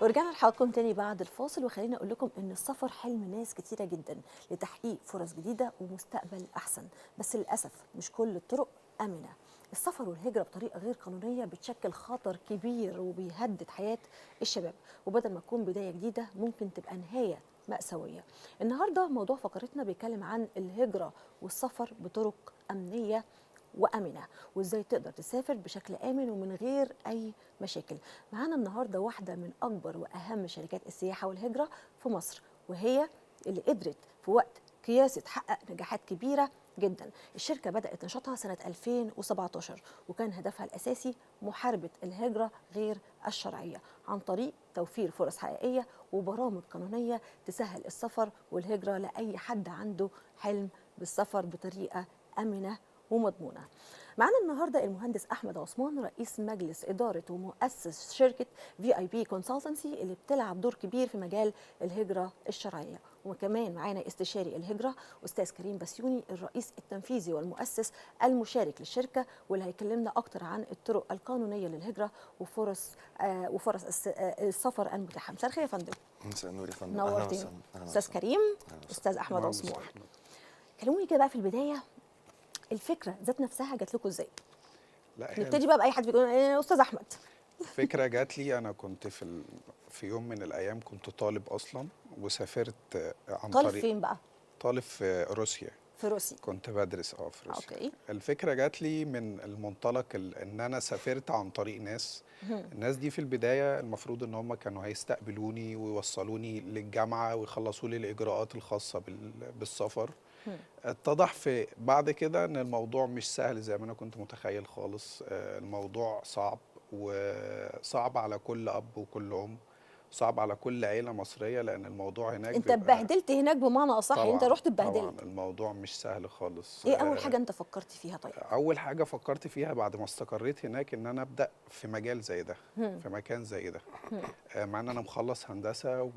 ورجعنا لحضراتكم تاني بعد الفاصل، وخليني اقول لكم ان السفر حلم ناس كتيره جدا لتحقيق فرص جديده ومستقبل احسن، بس للاسف مش كل الطرق امنه. السفر والهجره بطريقه غير قانونيه بتشكل خطر كبير وبيهدد حياه الشباب، وبدل ما تكون بدايه جديده ممكن تبقى نهايه مأساوية. النهارده موضوع فقرتنا بيتكلم عن الهجرة والسفر بطرق أمنية وآمنة، وإزاي تقدر تسافر بشكل آمن ومن غير أي مشاكل. معانا النهارده واحدة من أكبر وأهم شركات السياحة والهجرة في مصر، وهي اللي قدرت في وقت قياسي تحقق نجاحات كبيرة جدا. الشركة بدأت نشاطها سنة 2017، وكان هدفها الأساسي محاربة الهجرة غير الشرعية عن طريق توفير فرص حقيقية وبرامج قانونية تسهل السفر والهجرة لأي حد عنده حلم بالسفر بطريقة آمنة ومضمونة. معانا النهارده المهندس احمد عثمان، رئيس مجلس اداره ومؤسس شركه في اي بي كونسلتنسي اللي بتلعب دور كبير في مجال الهجره الشرعيه. وكمان معانا استشاري الهجره استاذ كريم بسيوني، الرئيس التنفيذي والمؤسس المشارك للشركه، واللي هيكلمنا اكتر عن الطرق القانونيه للهجره وفرص السفر المتاحه. مساء الخير يا فندم. مساء النور يا فندم، اهلا نورتني. وسهلا. اهلا استاذ وسهلا. كريم. اهلا وسهلا استاذ احمد مهندس عثمان، احمد. كلموني كده بقى في البدايه، الفكره ذات نفسها جات لكم ازاي؟ لا، هي نبتدي بقى باي حد بيقول استاذ احمد. الفكره جات لي. انا كنت في يوم من الايام كنت طالب اصلا، وسافرت عن طالب طريق فين بقى؟ طالب في روسيا. في روسيا. كنت بدرس في روسيا. اوكي. الفكره جات لي من المنطلق ان انا سافرت عن طريق ناس. الناس دي في البدايه المفروض ان هم كانوا هيستقبلوني ويوصلوني للجامعه ويخلصوا لي الاجراءات الخاصه بالسفر. اتضح في بعد كده ان الموضوع مش سهل زي ما انا كنت متخيل خالص. الموضوع صعب، وصعب على كل اب وكل ام، صعب على كل عيله مصريه، لان الموضوع هناك انت بيبقى. اتبهدلت هناك بمعنى اصح، يعني انت طبعا رحت طبعا اتبهدلت. الموضوع مش سهل خالص. ايه اول حاجه انت فكرت فيها طيب؟ اول حاجه فكرت فيها بعد ما استقريت هناك ان انا ابدا في مجال زي ده، في مكان زي ده. مع ان انا مخلص هندسه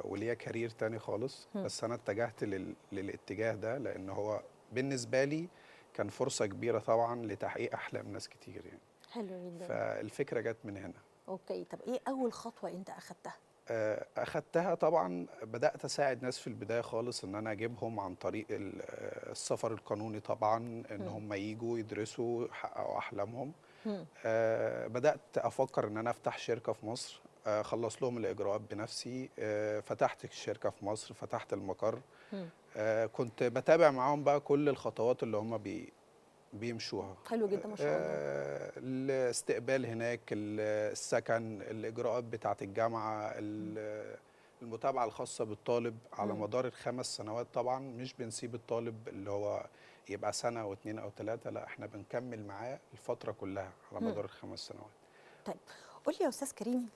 وليا كارير تاني خالص، بس انا اتجهت للاتجاه ده لان هو بالنسبه لي كان فرصه كبيره طبعا لتحقيق احلام ناس كتير يعني. حلو جدا. فالفكره جت من هنا. اوكي، طب ايه اول خطوه انت اخدتها؟ اخدتها طبعا. بدات اساعد ناس في البدايه خالص ان انا اجيبهم عن طريق السفر القانوني طبعا، ان هم يجوا يدرسوا يحققوا احلامهم. بدات افكر ان انا افتح شركه في مصر، اخلص لهم الاجراءات بنفسي. فتحت الشركه في مصر، فتحت المقر. كنت بتابع معاهم بقى كل الخطوات اللي هم بيمشوها. حلو جدا ما شاء الله. الاستقبال هناك، السكن، الإجراءات بتاعة الجامعة، المتابعة الخاصة بالطالب على مدار ال5 سنوات. طبعا مش بنسيب الطالب اللي هو يبقى سنة واتنين أو تلاتة، لا احنا بنكمل معاه الفترة كلها على مدار ال5 سنوات. طيب قول لي يا استاذ كريم،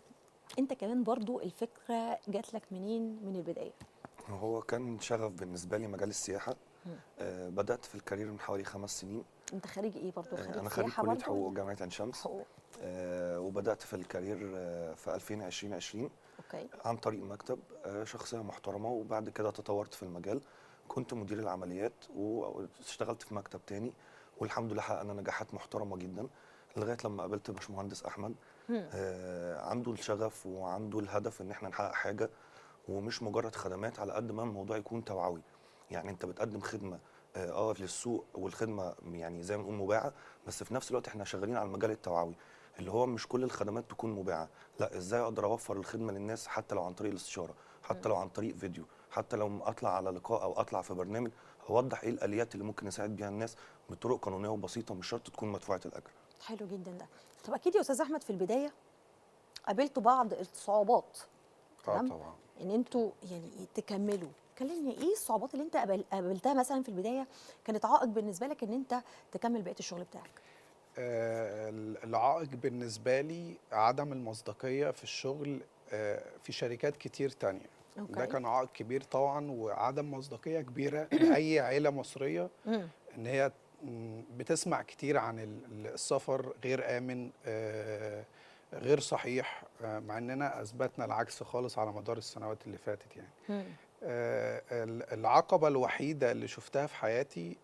انت كمان برضو الفكره جات لك منين من البدايه؟ هو كان شغف بالنسبة لي مجال السياحة. بدأت في الكارير من حوالي 5 سنين. انت خريج ايه برضو؟ خريج أنا خريج سياحه كلية برضو حقوق ولا؟ جامعة عين شمس. حقوق. وبدأت في الكارير في 2020 اوكي. عن طريق مكتب شخصية محترمة، وبعد كده تطورت في المجال. كنت مدير العمليات واشتغلت في مكتب تاني، والحمد لله حققنا نجاحات محترمة جدا لغاية لما قابلت باشمهندس أحمد. عنده الشغف وعنده الهدف إن احنا نحقق حاجة، ومش مجرد خدمات على قد ما الموضوع يكون توعوي. يعني انت بتقدم خدمه للسوق، والخدمه يعني زي ما نقول مباعه، بس في نفس الوقت احنا شغالين على المجال التوعوي، اللي هو مش كل الخدمات تكون مباعه، لا ازاي اقدر اوفر الخدمه للناس حتى لو عن طريق الاستشاره، حتى لو عن طريق فيديو، حتى لو اطلع على لقاء او اطلع في برنامج اوضح ايه الاليات اللي ممكن اساعد بيها الناس بطرق قانونيه وبسيطه، مش شرط تكون مدفوعه الاجر. حلو جدا ده. طب اكيد يا استاذ احمد في البدايه قابلتوا بعض الصعوبات، تمام؟ طبعا. ان انتوا يعني تكملوا. كلمني ايه الصعوبات اللي انت قابلتها مثلا في البدايه، كانت عائق بالنسبه لك ان انت تكمل بقيه الشغل بتاعك؟ العائق بالنسبة لي عدم المصداقية في الشغل في شركات كتير تانية. ده اوكي. كان عائق كبير طبعا، وعدم مصداقية كبيرة لأي عيلة مصرية ان هي بتسمع كتير عن السفر غير آمن، غير صحيح، مع اننا اثبتنا العكس خالص على مدار السنوات اللي فاتت يعني. العقبة الوحيدة اللي شفتها في حياتي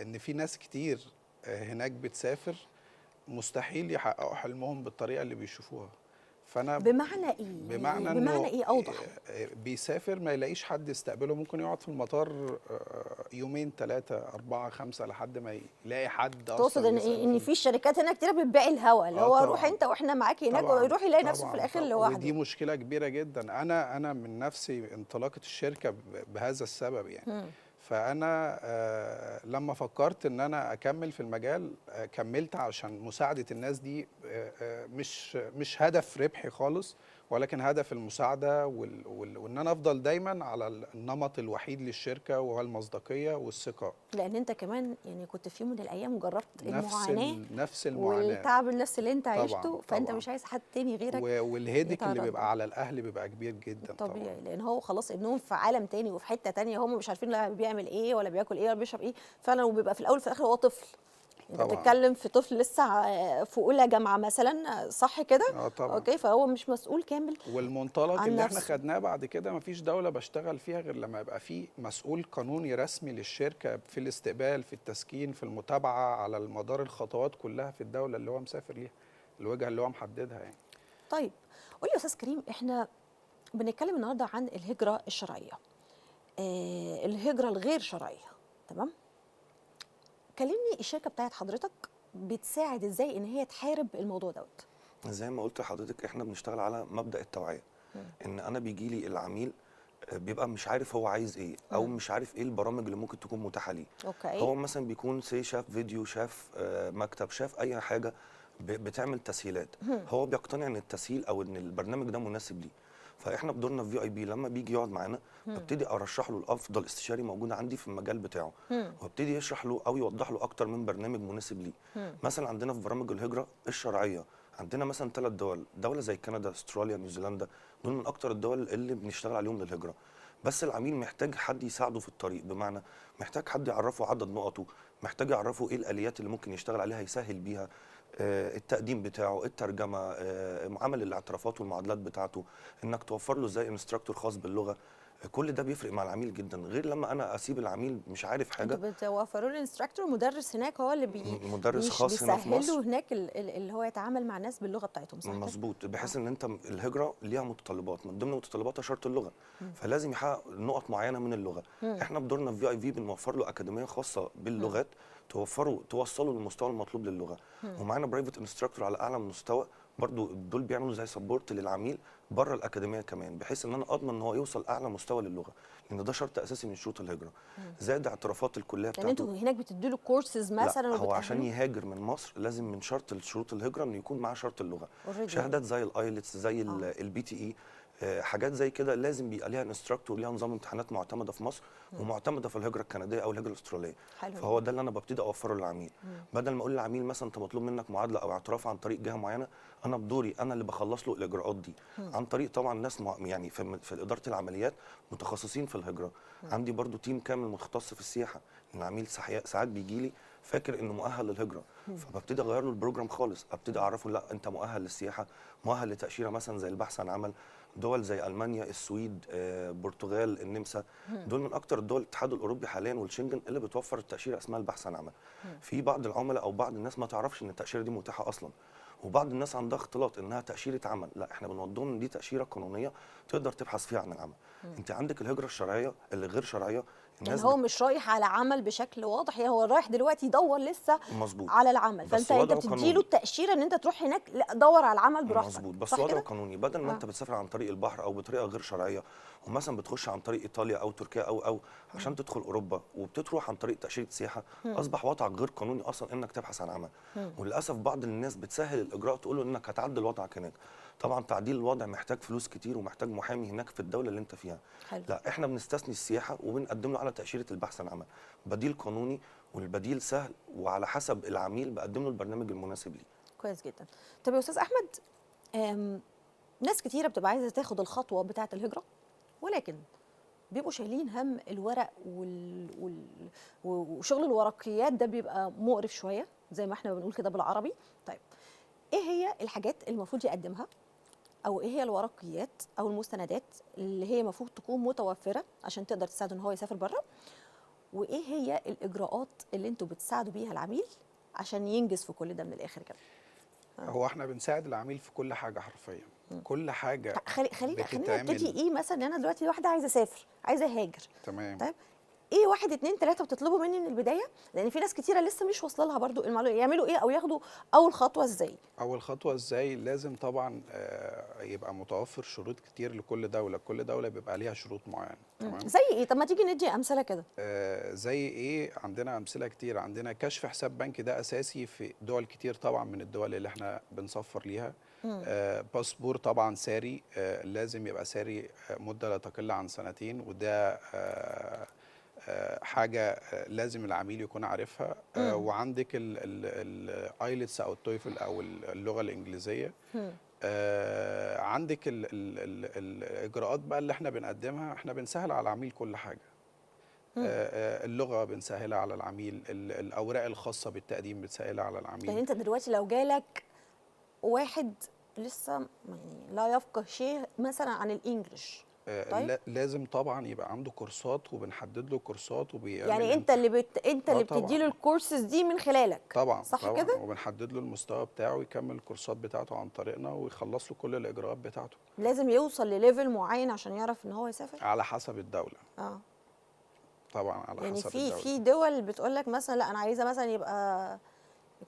ان في ناس كتير هناك بتسافر مستحيل يحققوا حلمهم بالطريقة اللي بيشوفوها. فانا بمعنى ايه؟ بمعنى يعني بمعنى انه ايه اوضح؟ بيسافر ما يلاقيش حد يستقبله، ممكن يقعد في المطار يومين 3 4 5 لحد ما يلاقي حد تقصد اصلا ان يسأله ايه؟ في ان في شركات هنا كتير بتبيع الهوا، اللي هو روح طبعا انت واحنا معاك هناك، طبعا ويروح يلاقي نفسه في طبعا الاخر طبعا، ودي لوحده. مشكله كبيره جدا. انا من نفسي انطلاقه الشركه بهذا السبب يعني. مم. فانا لما فكرت ان انا اكمل في المجال كملت عشان مساعده الناس دي، مش هدف ربحي خالص، ولكن هدف المساعده وان انا افضل دايما على النمط الوحيد للشركه، وهو المصداقيه والثقه. لان انت كمان يعني كنت في يوم من الايام جربت نفس المعاناه نفس المعاناه. والتعب النفسي اللي انت طبعا عشته، فانت طبعا. مش عايز حد تاني غيرك والهيدك اللي يتعرض له. بيبقى على الاهل بيبقى كبير جدا طبعا. طبيعي، لان هو خلاص ابنهم في عالم تاني وفي حته تانيه، هم مش عارفين لا بيعمل ايه ولا بياكل ايه ولا بيشرب ايه فعلا. وبيبقى في الاول وفي الاخر هو طفل. انت طبعا بتتكلم في طفل لسه في اولى جامعه مثلا، صح كده؟ طبعا. اوكي، فهو مش مسؤول كامل والمنطلق عن اللي احنا نفسه. خدناه بعد كده، مفيش دولة بشتغل فيها غير لما يبقى في مسؤول قانوني رسمي للشركة في الاستقبال، في التسكين، في المتابعة على المدار الخطوات كلها في الدولة اللي هو مسافر ليها، الوجهة اللي هو محددها يعني. طيب قول لي يا استاذ كريم، احنا بنتكلم النهارده عن الهجره الشرعيه، الهجره الغير شرعيه، تمام؟ كلمني الشركه بتاعت حضرتك بتساعد ازاي ان هي تحارب الموضوع دوت؟ زي ما قلت لحضرتك احنا بنشتغل على مبدأ التوعية. ان انا بيجي لي العميل بيبقى مش عارف هو عايز ايه، او مش عارف ايه البرامج اللي ممكن تكون متاحة ليه. اوكي. هو مثلا بيكون شاف فيديو، شاف مكتب، شاف اي حاجة بتعمل تسهيلات. هو بيقتنع ان التسهيل او ان البرنامج ده مناسب ليه. فاحنا بدورنا في VIP لما بيجي يقعد معانا ببتدي ارشح له الافضل استشاري موجود عندي في المجال بتاعه، وابتدي يشرح له او يوضح له اكتر من برنامج مناسب ليه. مثلا عندنا في برامج الهجرة الشرعية عندنا مثلا 3 دول، دولة زي كندا، استراليا، نيوزيلندا، دول من اكتر الدول اللي بنشتغل عليهم للهجرة. بس العميل محتاج حد يساعده في الطريق، بمعنى محتاج حد يعرفه عدد نقطه، محتاج يعرفه ايه الاليات اللي ممكن يشتغل عليها يسهل بيها التقديم بتاعه، الترجمه، عمل الاعترافات والمعادلات بتاعته، انك توفر له ازاي انستراكتور خاص باللغه. كل ده بيفرق مع العميل جدا، غير لما انا اسيب العميل مش عارف حاجه. انتوا بتوفروا له انستراكتور، مدرس هناك هو اللي مدرس خاص هنا في بيسهل له مصر. هناك اللي هو يتعامل مع الناس باللغه بتاعتهم، صح كده؟ مظبوط، بحيث ان انت الهجره ليها متطلبات، من ضمن متطلباتها شرط اللغه، فلازم يحقق نقط معينه من اللغه. احنا بدورنا في VIP بنوفر له اكاديميه خاصه باللغات توصله للمستوى المطلوب للغه، ومعانا برايفت انستراكتور على اعلى مستوى برضو، دول بيعملوا زي سبورت للعميل بره الاكاديميه كمان، بحيث ان انا اضمن ان هو يوصل اعلى مستوى للغه، لان ده شرط اساسي من شروط الهجره. زائد اعترافات الكليه يعني بتاعته. انتوا هناك بتدوا له كورسز لا، مثلا هو عشان وبتأهلوه؟ يهاجر من مصر لازم من شرط شروط الهجره انه يكون معاه شرط اللغه. Already. شهادات زي الايلتس، زي الBTE، حاجات زي كده لازم بيبقى ليها انستراكتور وليها نظام امتحانات معتمده في مصر ومعتمده في الهجره الكنديه او الهجره الاستراليه. حلو. فهو ده اللي انا ببتدي اوفره للعميل، بدل ما اقول للعميل مثلا انت مطلوب منك معادله او اعتراف عن طريق جهه معينه، انا بدوري انا اللي بخلص له الاجراءات دي عن طريق طبعا ناس يعني في اداره العمليات متخصصين في الهجره. عندي برضو تيم كامل متخصص في السياحه، ان العميل ساعات بيجي لي فاكر انه مؤهل للهجره، فببتدي اغير له البروجرام خالص، ابتدي اعرفه لا انت مؤهل للسياحه، مؤهل لتاشيره مثلا زي البحث عن عمل. دول زي المانيا، السويد، البرتغال، النمسا، دول من اكتر الدول الاتحاد الاوروبي حاليا والشنجن اللي بتوفر التاشيره اسمها البحث عن عمل. في بعض العملاء او بعض الناس ما تعرفش ان التاشيره دي متاحه اصلا، وبعض الناس عندها اختلاط انها تاشيره عمل، لا احنا بنوضحهم ان دي تاشيره قانونيه تقدر تبحث فيها عن العمل. انت عندك الهجره الشرعيه اللي غير شرعيه، يعني هو مش رايح على عمل بشكل واضح، يعني هو رايح دلوقتي يدور لسه مظبوط على العمل، بس فانت وضعه بتديله قانوني. التاشيره ان انت تروح هناك، لا دور على العمل براحتك. مظبوط، بس صح وضعه كده؟ قانوني، بدل ما انت بتسافر عن طريق البحر او بطريقه غير شرعيه، ومثلا بتخش عن طريق ايطاليا او تركيا او عشان تدخل اوروبا وبتروح عن طريق تاشيره سياحه، اصبح وضعك غير قانوني اصلا انك تبحث عن عمل. وللاسف بعض الناس بتسهل الاجراء، تقول له انك هتعدل وضعك هناك. طبعا تعديل الوضع محتاج فلوس كتير ومحتاج محامي هناك في الدوله اللي انت فيها. حلو. لا، احنا بنستثني السياحه وبنقدم له على تاشيره البحث عن عمل، بديل قانوني، والبديل سهل، وعلى حسب العميل بقدم له البرنامج المناسب ليه. كويس جدا. طب يا استاذ احمد، ناس كتيره بتبقى عايزه تاخد الخطوه بتاعه الهجره، ولكن بيبقوا شايلين هم الورق وشغل الورقيات ده بيبقى مقرف شويه زي ما احنا بنقول كده بالعربي. طيب ايه هي الحاجات اللي المفروض يقدمها، او ايه هي الورقيات او المستندات اللي هي المفروض تكون متوفره عشان تقدر تساعده ان هو يسافر بره، وايه هي الاجراءات اللي انتوا بتساعدوا بيها العميل عشان ينجز في كل ده من الاخر كده؟ هو احنا بنساعد العميل في كل حاجه حرفيا، كل حاجه خلينا بتتعمل. نبتدي ايه مثلا. انا دلوقتي واحده عايزه اسافر، عايزه اهاجر، تمام. طيب ايه 1 2 3 بتطلبوا مني من البدايه؟ لان في ناس كتيره لسه مش واصله لها برضو المعلومه، يعملوا ايه او ياخدوا اول خطوه ازاي؟ اول خطوه ازاي؟ لازم طبعا يبقى متوفر شروط كتير لكل دوله، كل دوله بيبقى ليها شروط معينه. تمام. زي ايه؟ طب ما تيجي ندي امثله كده. زي ايه؟ عندنا امثله كتير. عندنا كشف حساب بنكي، ده اساسي في دول كتير طبعا من الدول اللي احنا بنسفر ليها. باسبور طبعا ساري، لازم يبقى ساري مده لا تقل عن 2 سنين، وده حاجه لازم العميل يكون عارفها. وعندك الايلتس او التويفل او اللغه الانجليزيه. عندك الاجراءات بقى اللي احنا بنقدمها، احنا بنسهل على العميل كل حاجه. اللغه بنسهلها على العميل، الاوراق الخاصه بالتقديم بنسهلها على يعني العميل. انت دلوقتي لو جالك واحد لسه يعني لا يفقه شيء مثلا عن الانجليش، طيب لازم طبعا يبقى عنده كورسات، وبنحدد له كورسات وبيعمل يعني انت اللي اللي طبعا. بتدي له الكورسز دي من خلالك، طبعا صح طبعا كده؟ وبنحدد له المستوى بتاعه، يكمل الكورسات بتاعته عن طريقنا ويخلص له كل الاجراءات بتاعته. لازم يوصل لليفل معين عشان يعرف ان هو يسافر. على حسب الدوله. اه طبعا على يعني حسب في الدوله. في دول بتقول لك مثلا لا انا عايزه مثلا يبقى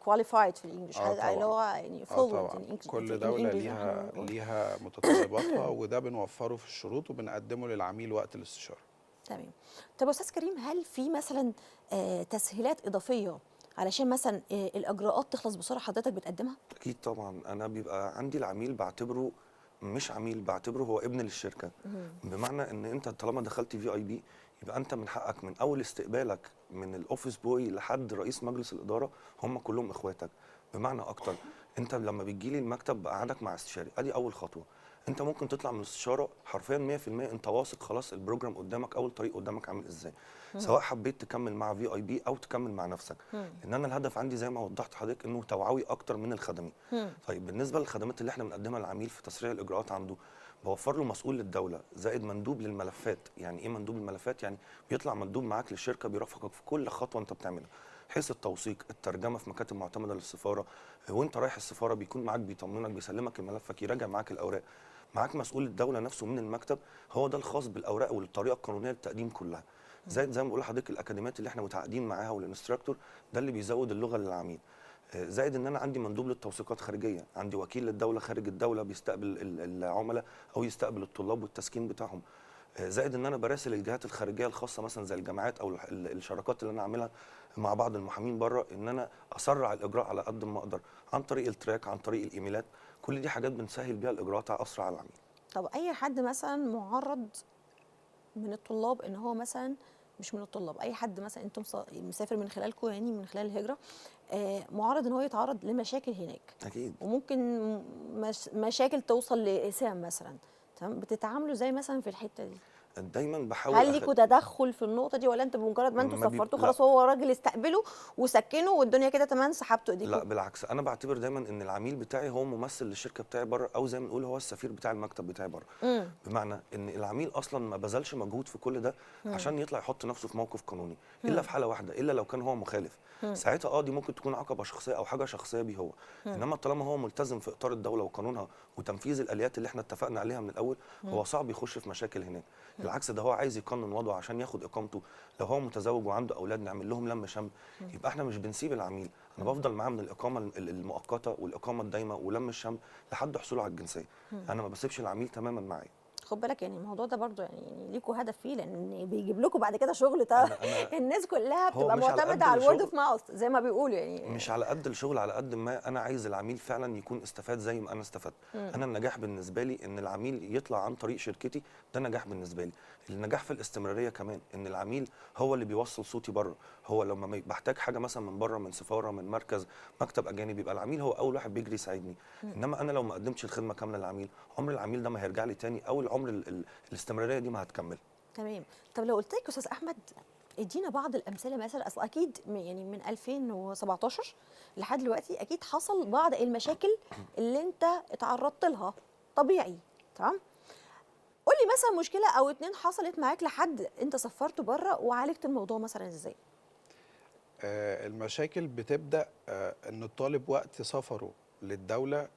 كواليفايد في الانجليش، اللي هو طبعا. يعني فلوينت طبعا ان كل دوله انجلش ليها ليها متطلباتها، وده بنوفره في الشروط وبنقدمه للعميل وقت الاستشاره. تمام. طب يا استاذ كريم، هل في مثلا تسهيلات اضافيه علشان مثلا الاجراءات تخلص بسرعه حضرتك بتقدمها؟ اكيد طبعا. انا بيبقى عندي العميل بعتبره مش عميل، بعتبره هو ابن للشركه. بمعنى ان انت طالما دخلت في اي بي، يبقى انت من حقك من اول استقبالك من الاوفيس بوي لحد رئيس مجلس الاداره هم كلهم اخواتك. بمعنى اكتر، انت لما بتجي لي المكتب بقعدك مع استشاري، ادي اول خطوه. انت ممكن تطلع من الاستشاره حرفيا 100% انت واثق خلاص البروجرام قدامك او الطريق قدامك عامل ازاي، سواء حبيت تكمل مع في اي بي او تكمل مع نفسك. لان انا الهدف عندي زي ما وضحت لحضرتك انه توعوي اكتر من الخدمي. طيب بالنسبه للخدمات اللي احنا بنقدمها للعميل في تسريع الاجراءات عنده، بوفر له مسؤول للدوله زائد مندوب للملفات. يعني ايه مندوب الملفات؟ يعني بيطلع مندوب معاك للشركه بيرافقك في كل خطوه انت بتعملها، حيث التوثيق، الترجمه في مكاتب معتمده للسفاره، وانت رايح السفاره بيكون معاك بيطمنك، بيسلمك ملفك، يراجع معاك الاوراق. معاك مسؤول الدوله نفسه من المكتب، هو ده الخاص بالاوراق والطريقه القانونيه للتقديم كلها. زي ما بقول لحضرتك الاكاديميات اللي احنا متعاقدين معاها والانستراكتور ده اللي بيزود اللغه للعميل. زائد ان انا عندي مندوب للتوثيقات خارجيه، عندي وكيل للدوله خارج الدوله بيستقبل العملاء او يستقبل الطلاب والتسكين بتاعهم. زائد ان انا براسل الجهات الخارجيه الخاصه مثلا زي الجامعات او الشراكات اللي انا عاملها مع بعض المحامين بره، ان انا اسرع الاجراء على قد ما اقدر عن طريق التراك، عن طريق الايميلات. كل دي حاجات بنسهل بيها الاجراءات اسرع على العميل. طب اي حد مثلا معرض من الطلاب ان هو مثلا مش من الطلاب، اي حد مثلا انتم مسافر من خلالكم يعني من خلال الهجره، معرض ان هو يتعرض لمشاكل هناك، اكيد. وممكن مشاكل توصل لإسام مثلا، تمام؟ بتتعاملوا زي مثلا في الحته دي؟ دايما بحاول هل ليكوا تدخل في النقطه دي، ولا انت بمجرد ما انتوا سفرتوا خلاص هو راجل استقبله وسكنه والدنيا كده تمام سحبتوا ايديكم؟ لا بالعكس، انا بعتبر دايما ان العميل بتاعي هو ممثل للشركه بتاعي بره، او زي ما نقول هو السفير بتاع المكتب بتاعي بره. بمعنى ان العميل اصلا ما بذلش مجهود في كل ده عشان يطلع يحط نفسه في موقف قانوني، الا في حاله واحده، الا لو كان هو مخالف. ساعتها دي ممكن تكون عقبه شخصيه او حاجه شخصيه بيه هو. انما طالما هو ملتزم في اطار الدوله وقانونها وتنفيذ الاليات اللي احنا اتفقنا عليها من الاول، هو صعب يخش في مشاكل هناك. بالعكس، ده هو عايز يقنن وضعه عشان ياخد اقامته. لو هو متزوج وعنده اولاد نعمل لهم لم شمل، يبقى احنا مش بنسيب العميل، انا بفضل معاه من الاقامه المؤقته والاقامه الدايمه ولم الشمل لحد حصوله على الجنسيه. انا ما بسيبش العميل تماما معايا. خد بالك يعني الموضوع ده برضو يعني ليكوا هدف فيه، لان بيجيب لكم بعد كده شغل. الناس كلها بتبقى معتمده على الورد اوف ماوث زي ما بيقولوا يعني. مش على قد الشغل، على قد ما انا عايز العميل فعلا يكون استفاد زي ما انا استفدت. انا النجاح بالنسبه لي ان العميل يطلع عن طريق شركتي، ده نجاح بالنسبه لي. النجاح في الاستمراريه كمان، ان العميل هو اللي بيوصل صوتي بره. هو لما بحتاج حاجه مثلا من بره، من سفاره، من مركز، مكتب اجانب، يبقى العميل هو اول واحد بيجري يساعدني. انما انا لو ما قدمتش الخدمه كامله للعميل، عمر العميل ده ما هيرجع لي تاني، او العمر الاستمراريه دي ما هتكمل. تمام. طب لو قلت لك يا استاذ احمد ادينا بعض الامثله، مثلا اصل اكيد يعني من 2017 لحد دلوقتي اكيد حصل بعض المشاكل اللي انت اتعرضت لها، طبيعي، تمام؟ قول لي مثلا مشكله او 2 حصلت معاك لحد انت سفرته بره وعالجت الموضوع مثلا ازاي؟ المشاكل بتبدا ان الطالب وقت سفره للدوله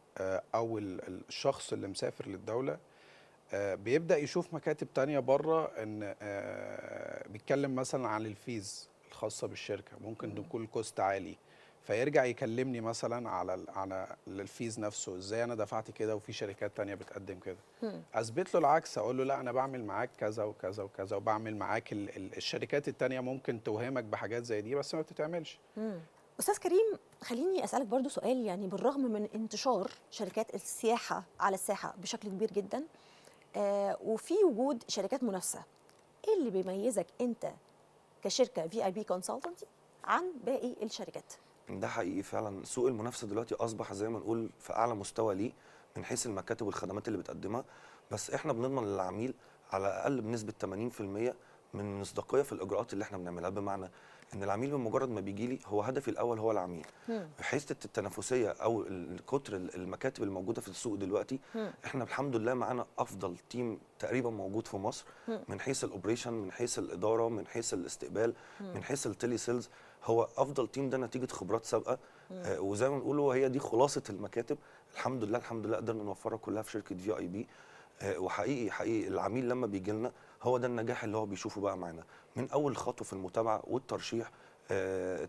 او الشخص اللي مسافر للدوله بيبدا يشوف مكاتب تانية بره، ان بيتكلم مثلا عن الفيز الخاصه بالشركه، ممكن تكون الكوست عالي، فيرجع يكلمني مثلا على الفيز نفسه، ازاي انا دفعت كده وفي شركات تانية بتقدم كده. اثبت له العكس، اقول له لا انا بعمل معاك كذا وكذا وكذا، وبعمل معاك الشركات التانية ممكن توهمك بحاجات زي دي بس ما بتتعملش. أستاذ كريم، خليني أسألك برضو سؤال. يعني بالرغم من انتشار شركات السياحة على الساحة بشكل كبير جدا، وفي وجود شركات منافسة، إيه اللي بيميزك أنت كشركة في اي بي كونسلتنسي عن باقي الشركات؟ ده حقيقي فعلا، سوق المنافسه دلوقتي اصبح زي ما نقول في اعلى مستوى ليه من حيث المكاتب والخدمات اللي بتقدمها. بس احنا بنضمن للعميل على الاقل بنسبه 80% من مصداقيه في الاجراءات اللي احنا بنعملها، بمعنى ان العميل بمجرد ما بيجي لي هو هدفي الاول هو العميل. حيث التنافسيه او كتر المكاتب الموجوده في السوق دلوقتي، احنا الحمد لله معانا افضل تيم تقريبا موجود في مصر، من حيث الاوبريشن، من حيث الاداره، من حيث الاستقبال، من حيث التيلي سيلز. هو افضل تيم ده نتيجه خبرات سابقه. وزي ما بنقولوا هي دي خلاصه المكاتب. الحمد لله الحمد لله قدرنا نوفرها كلها في شركه في اي بي. وحقيقي حقيقي العميل لما بيجي لنا هو ده النجاح اللي هو بيشوفه بقى معانا، من اول خطوه في المتابعه والترشيح،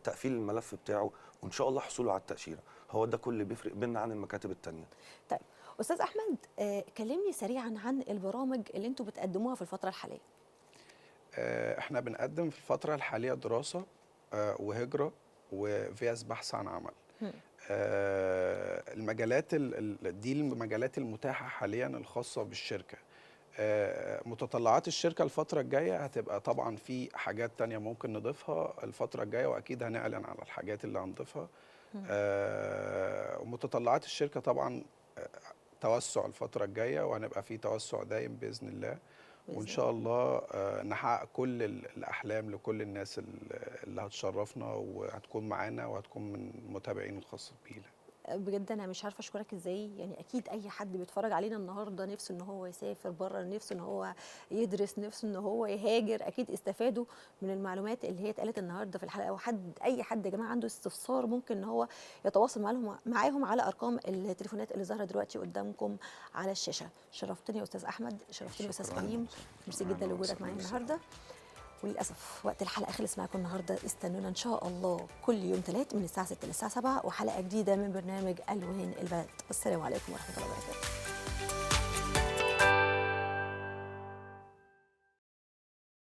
تقفيل الملف بتاعه، وان شاء الله حصوله على التاشيره. هو ده كل اللي بيفرق بيننا عن المكاتب التانيه. طيب أستاذ أحمد، كلمني سريعا عن البرامج اللي أنتوا بتقدموها في الفترة الحالية. احنا بنقدم في الفتره الحاليه دراسه وهجره وفيز بحث عن عمل. المجالات دي المجالات المتاحه حاليا الخاصه بالشركه. متطلعات الشركه الفتره الجايه هتبقى طبعا في حاجات تانية ممكن نضيفها الفتره الجايه، واكيد هنعلن على الحاجات اللي هنضيفها. متطلعات الشركه طبعا توسع الفتره الجايه، وهنبقى في توسع دايم باذن الله، وان شاء الله نحقق كل الاحلام لكل الناس اللي هتشرفنا وهتكون معانا وهتكون من المتابعين الخاصين بينا. بجد انا مش عارفه اشكرك ازاي. يعني اكيد اي حد بيتفرج علينا النهارده نفسه ان هو يسافر بره، نفسه ان هو يدرس، نفسه ان هو يهاجر، اكيد استفادوا من المعلومات اللي هي اتقالت النهارده في الحلقه. وحد اي حد يا جماعه عنده استفسار ممكن ان هو يتواصل معاهم على ارقام التليفونات اللي ظاهره دلوقتي قدامكم على الشاشه. شرفتني يا استاذ احمد، شرفتني يا استاذ كريم، ميرسي جدا لوجودك معايا النهارده. وللاسف وقت الحلقه خلص معاكم النهارده. استنونا ان شاء الله كل يوم ثلاث من الساعه 6 للساعه 7 وحلقه جديده من برنامج الوان البلد. والسلام عليكم ورحمه الله وبركاته.